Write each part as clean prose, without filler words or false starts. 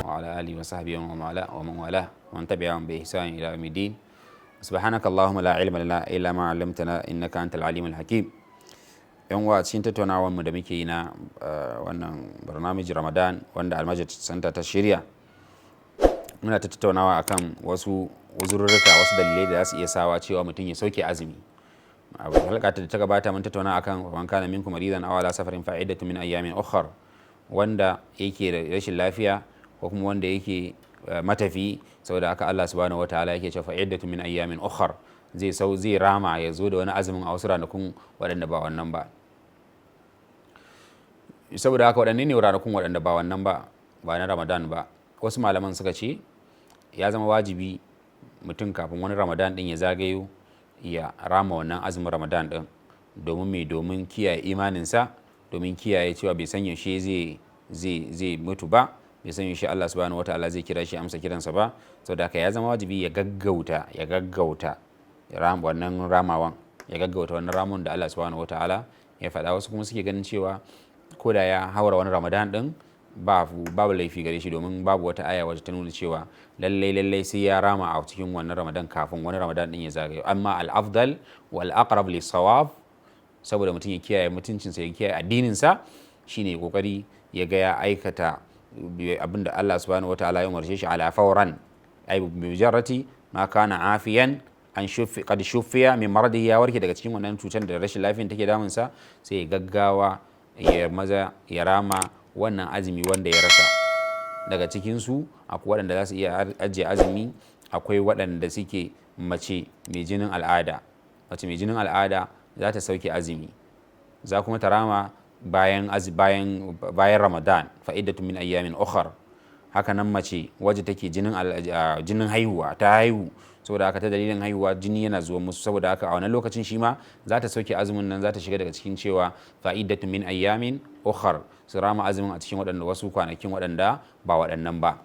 وعلى آله وصحبه ومن والاه ومن تبعهم بإحسان إلى يوم الدين. سبحانك اللهم لا علم لنا إلا ما علمتنا إنك أنت العليم الحكيم. yan wa cikin tattaunawar mu da muke yi na wannan barnamiji Ramadan wanda Almajid Center ta shirya, muna tattaunawa akan wasu uzurrurruka, wasu dalilai da za su iya sawa cewa mutum ya sauke azumi. A halka da ta gabata mun tattauna akan man kana minkum maridan aw ala safarin fa iddatu min ayyamin ukhra, wanda yake da rashin lafiya ko kuma wanda yake matafi, saboda haka Allah subhanahu wataala yake cewa fa iddatu min ayyamin ukhra, zai rama ya zo da wani azumin a wasu ranakun waɗanda ba wannan ba. Saboda haka waɗanne ne ranakun waɗanda ba wannan ba na Ramadan ba? Wasu malaman suka ce ya zama wajibi mutum kafin wani Ramadan din ya zagayo ya rama wannan azumin Ramadan din, domin kiyaye imaninsa, domin kiyaye cewa bai san yaushe zai mutu ba, bai san yaushe Allah subhanahu wataala zai kira shi amsa kiransa ba. Saboda haka ya zama wajibi ya gaggauta wannan ramawan, ya gaggauta wannan ramun da Allah subhanahu wataala ya faɗa. Wasu kuma suke ganin cewa ko da ya haura wani Ramadan din babu laifi gare shi, domin babu wata aya wacce ta nuna cewa lallai sai ya rama a cikin wannan Ramadan kafin wani Ramadan din ya zagayo. Amma al-afdal wal aqrab lis-sawab, saboda mutum ya kiyaye mutuncinsa, ya kiyaye addininsa, shine kokari ya ga ya aikata abinda Allah subhanahu wataala ya umarce shi ala fawran, ay bi mujarrati ma kana afiyan an qad shuffiya min maradihi, ya warke daga cikin wannan cutar da rashin lafiyar take damunsa, sai ya gaggawa ya rama wannan azumi wanda ya rasa. Daga cikinsu akwai waɗanda za su iya ajiye azumi, akwai waɗanda suke mace mai jinin al'ada. Mace mai jinin al'ada za ta sauke azumi, za kuma ta rama bayan Ramadan, fa'idatu min ayyamin ukhar. Haka nan mace waje take jinin haihuwa, ta haihu, saboda haka ta dalilin haihuwa jini yana zuwa musu, saboda haka a wannan lokacin shi ma za ta sauke azumin nan, za ta shiga daga cikin cewa fa'idatu min ayyamin ukhar, su rama azumin a cikin wasu kwanakin waɗanda ba waɗannan ba.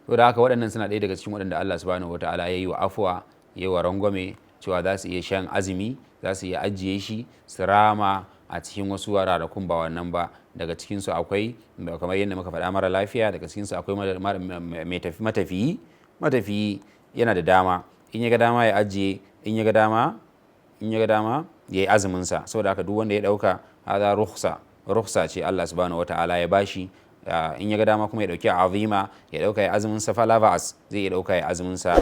Saboda haka waɗannan suna ɗaya daga cikin waɗanda Allah subhanahu wataala ya yi wa afwa, ya yi wa rangwame, cewa za su iya shan azumi, za su iya ajiye shi su rama a cikin wasu ranakun ba wannan ba. Daga cikinsu akwai, kamar yadda muka faɗa, mara lafiya. Daga cikinsu akwai matafiyi yana da dama, in ya ga dama ya ajiye, in ya ga dama ya yi azuminsa. Saboda haka duk wanda ya ɗauka hada rukhsa ce Allah subhanahu wataala ya bashi. In ya ga dama kuma ya ɗauki azima, ya ɗauka ya azuminsa, fala ba'as, zai iya ɗauka ya azuminsa.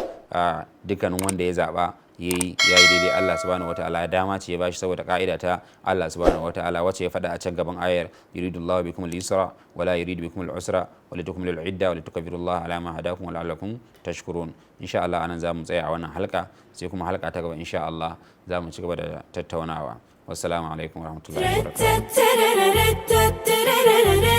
Dukkanin wanda ya zaɓa ya yi daidai. Allah subhanahu wataala ya dama ce ya bashi, saboda ka'ida ta Allah subhanahu wataala wacce ya faɗa a can gaban ayar, yuridullahu bikum al-yusra wa la yuridu bikum al-usra wa litukmilu al-idda wa litukabbirullaha ala ma hadakum wa la'allakum tashkurun. Insha Allah anan zamu tsaya a wannan halka, sai kuma halka ta gaba insha Allah zamu ci gaba da tattaunawa. Wassalamu alaikum warahmatullahi wabarakatuh.